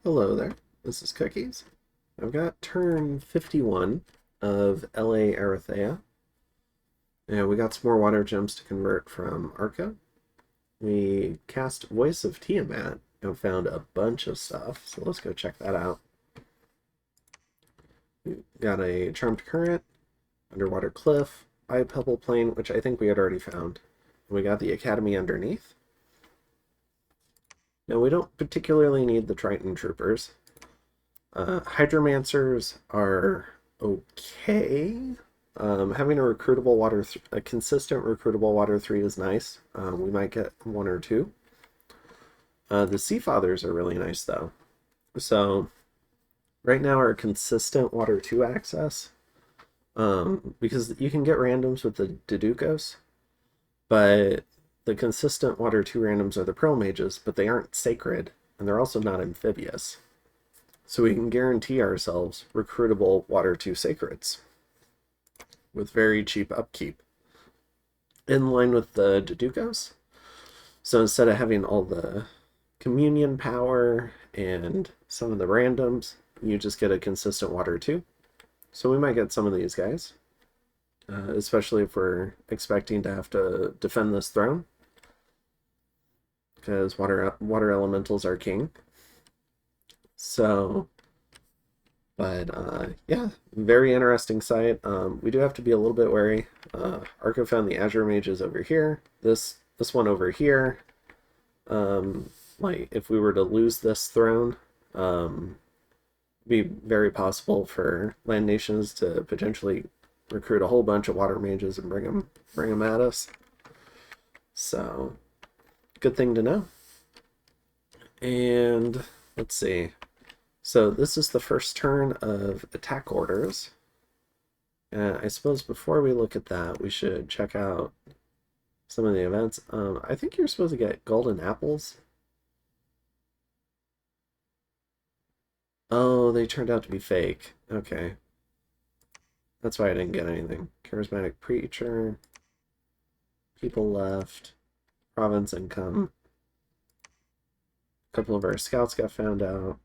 Hello there, this is Cookies. I've got turn 51 of LA Erytheia, and we got some more water gems to convert from Arca. We cast Voice of Tiamat and found a bunch of stuff, so let's go check that out. We got a Charmed Current, Underwater Cliff, Eye Pebble Plane, which I think we had already found. We got the Academy underneath. Now, we don't particularly need the Triton Troopers. Hydromancers are okay. Having a consistent recruitable water 3 is nice. We might get 1 or 2. The Sea Fathers are really nice though. So right now our consistent water 2 access, because you can get randoms with the Deducos, but the consistent water 2 randoms are the Pearl Mages, but they aren't sacred, and they're also not amphibious. So we can guarantee ourselves recruitable water 2 sacreds with very cheap upkeep, in line with the Deducos. So instead of having all the communion power and some of the randoms, you just get a consistent water 2. So we might get some of these guys, especially if we're expecting to have to defend this throne, because water elementals are king. So, but yeah, very interesting site. We do have to be a little bit wary. Arca found the Azure Mages over here. This one over here. Like if we were to lose this throne, be very possible for land nations to potentially recruit a whole bunch of water mages and bring them at us. So, good thing to know. And let's see. So this is the first turn of attack orders. I suppose before we look at that, we should check out some of the events. I think you're supposed to get golden apples. Oh, they turned out to be fake. Okay. That's why I didn't get anything. Charismatic Preacher. People left. Province income. A couple of our scouts got found out.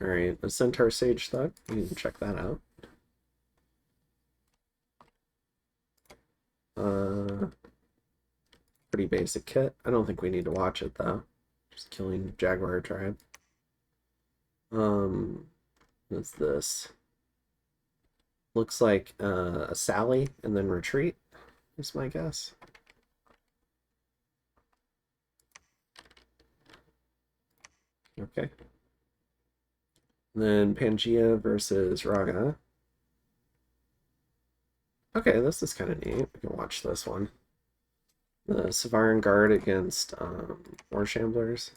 Alright, the Centaur Sage Thug. You can check that out. Pretty basic kit. I don't think we need to watch it though. Just killing Jaguar Tribe. What's this? Looks like a Sally and then retreat, is my guess. Okay. And then Pangea versus Raga. Okay, this is kind of neat. We can watch this one. The Savaran Guard against War Shamblers.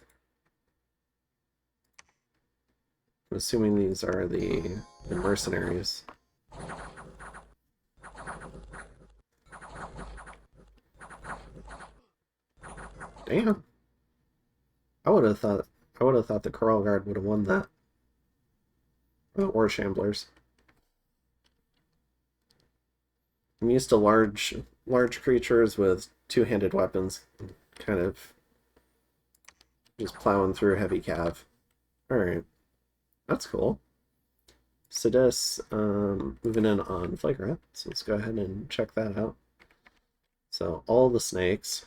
I'm assuming these are the mercenaries. Damn. I would have thought the Coral Guard would have won that. Or Shamblers. I'm used to large creatures with two-handed weapons, kind of just plowing through heavy cav. Alright. That's cool. Sidus moving in on Flagrant, so let's go ahead and check that out. So all the snakes.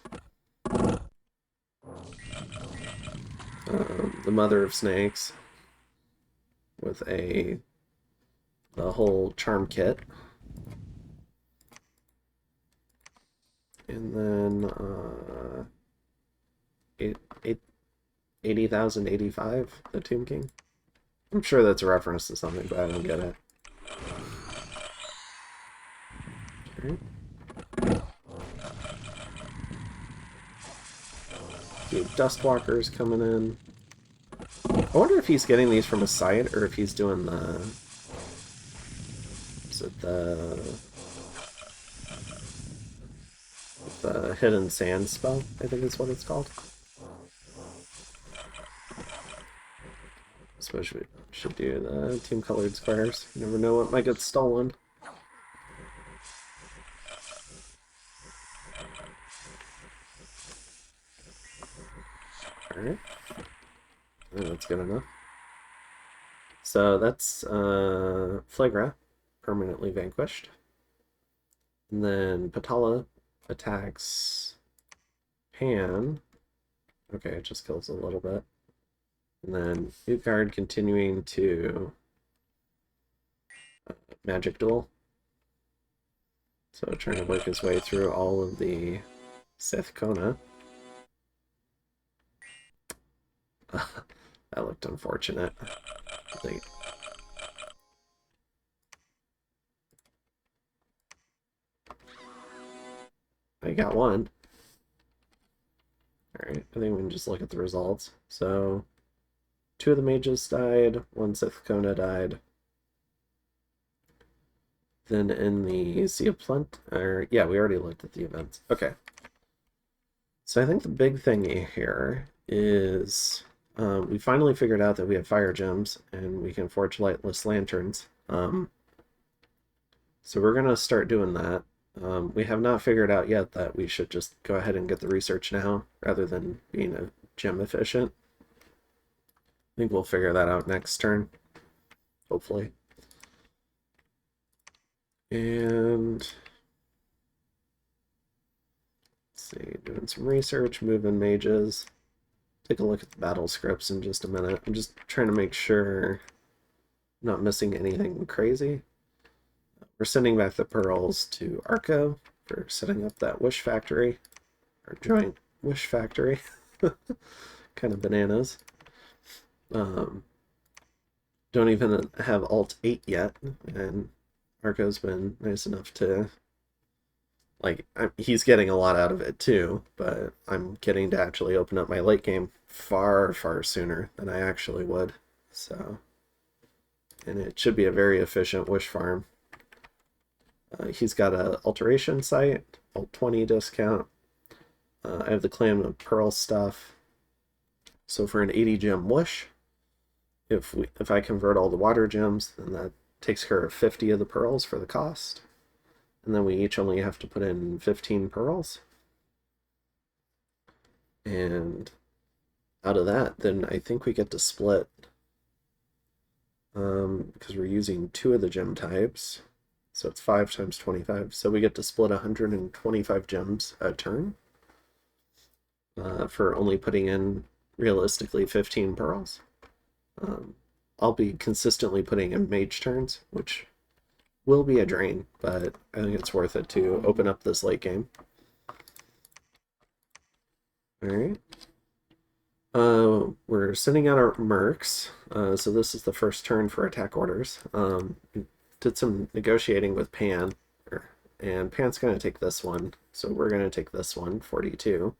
The mother of snakes with the whole charm kit. And then 80,085, the Tomb King. I'm sure that's a reference to something, but I don't get it. Okay. Few Dustwalkers coming in. I wonder if he's getting these from a site or if he's doing the... Is it the Hidden Sand spell? I think is what it's called. I suppose we should do the team-colored squares. You never know what might get stolen. Alright. That's good enough. So that's Flagra, permanently vanquished. And then Patala attacks Pan. Okay, it just kills a little bit. And then Utgard continuing to Magic Duel. So trying to work his way through all of the Sith Kona. That looked unfortunate. I got one. Alright, I think we can just look at the results. So, 2 of the mages died, 1 Sith Kona died. Then in the Sea of Plenty, yeah, we already looked at the events. Okay. So I think the big thing here is we finally figured out that we have fire gems and we can forge lightless lanterns. So we're going to start doing that. We have not figured out yet that we should just go ahead and get the research now rather than being a gem efficient. I think we'll figure that out next turn, hopefully. And let's see, doing some research, moving mages. Take a look at the battle scripts in just a minute. I'm just trying to make sure I'm not missing anything crazy. We're sending back the pearls to Arco for setting up that wish factory, or joint wish factory. Kind of bananas. Don't even have Alt 8 yet, and Arco's been nice enough to, like, he's getting a lot out of it too, but I'm getting to actually open up my late game far, far sooner than I actually would. So, and it should be a very efficient wish farm. He's got an alteration site, Alt 20 discount. I have the Clan of Pearl stuff. So for an 80 gem wish, if I convert all the water gems, then that takes care of 50 of the pearls for the cost. And then we each only have to put in 15 pearls. And out of that, then I think we get to split. Because we're using 2 of the gem types. So it's 5 times 25. So we get to split 125 gems a turn. For only putting in, realistically, 15 pearls. I'll be consistently putting in mage turns, which will be a drain, but I think it's worth it to open up this late game. Alright. We're sending out our mercs, so this is the first turn for attack orders. Did some negotiating with Pan, and Pan's going to take this one, so we're going to take this one, 42.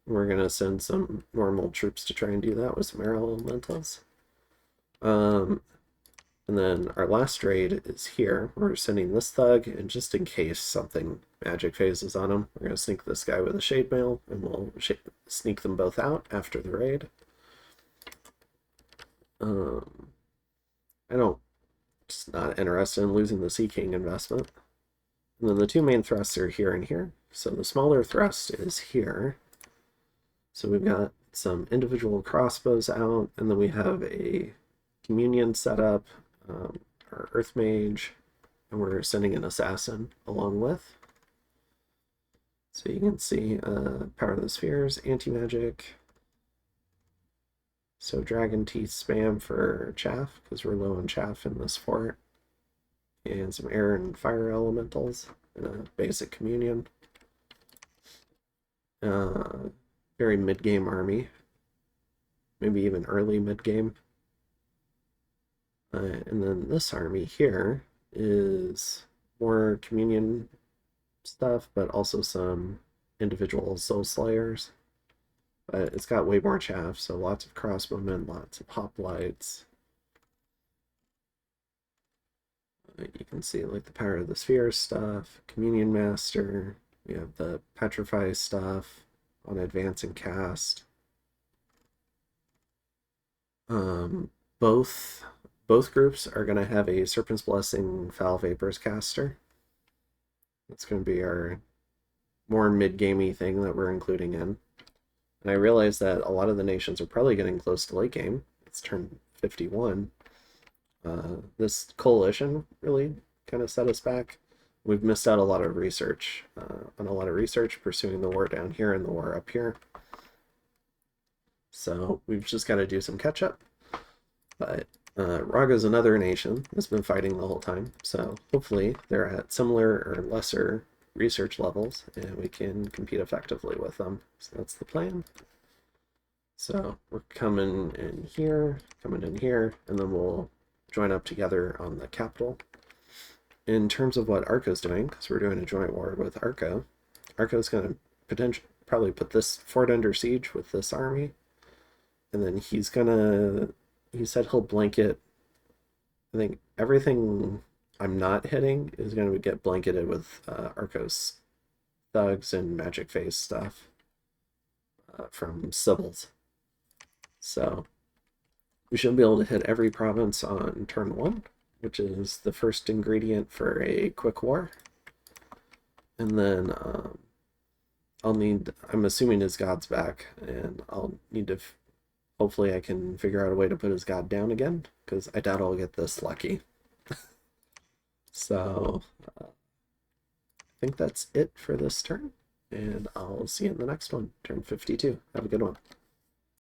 We're going to send some normal troops to try and do that with some air elementals. And then our last raid is here. We're sending this thug, and just in case something magic phases on him, we're going to sneak this guy with a shade mail, and we'll sneak them both out after the raid. Just not interested in losing the Sea King investment. And then the 2 main thrusts are here and here. So the smaller thrust is here. So we've got some individual crossbows out, and then we have a communion set up, our Earth Mage, and we're sending an assassin along with. So you can see Power of the Spheres, anti-magic. So Dragon Teeth spam for chaff, because we're low on chaff in this fort. And some air and fire elementals, and a basic communion. Very mid-game army. Maybe even early mid-game. And then this army here is more communion stuff, but also some individual soul slayers. But it's got way more chaff, so lots of crossbowmen, lots of hoplites. You can see like the Power of the Sphere stuff, Communion Master. We have the Petrify stuff on Advance and Cast. Both groups are going to have a Serpent's Blessing Foul Vapors caster. That's going to be our more mid-gamey thing that we're including in. And I realize that a lot of the nations are probably getting close to late game. It's turn 51. This coalition really kind of set us back. We've missed out a lot of research, on a lot of research pursuing the war down here and the war up here. So we've just got to do some catch up. But Raga's another nation that's been fighting the whole time. So hopefully they're at similar or lesser research levels and we can compete effectively with them. So that's the plan. So we're coming in here, and then we'll join up together on the capital. In terms of what Arco's doing, because we're doing a joint war with Arco's going to probably put this fort under siege with this army, and then he said he'll blanket, I think everything I'm not hitting is going to get blanketed with Arco's thugs and magic phase stuff from Sybils. So we should be able to hit every province on turn 1, which is the first ingredient for a quick war. And then I'm assuming his god's back, and I'll need to, hopefully I can figure out a way to put his god down again, because I doubt I'll get this lucky. So I think that's it for this turn, and I'll see you in the next one, turn 52. Have a good one.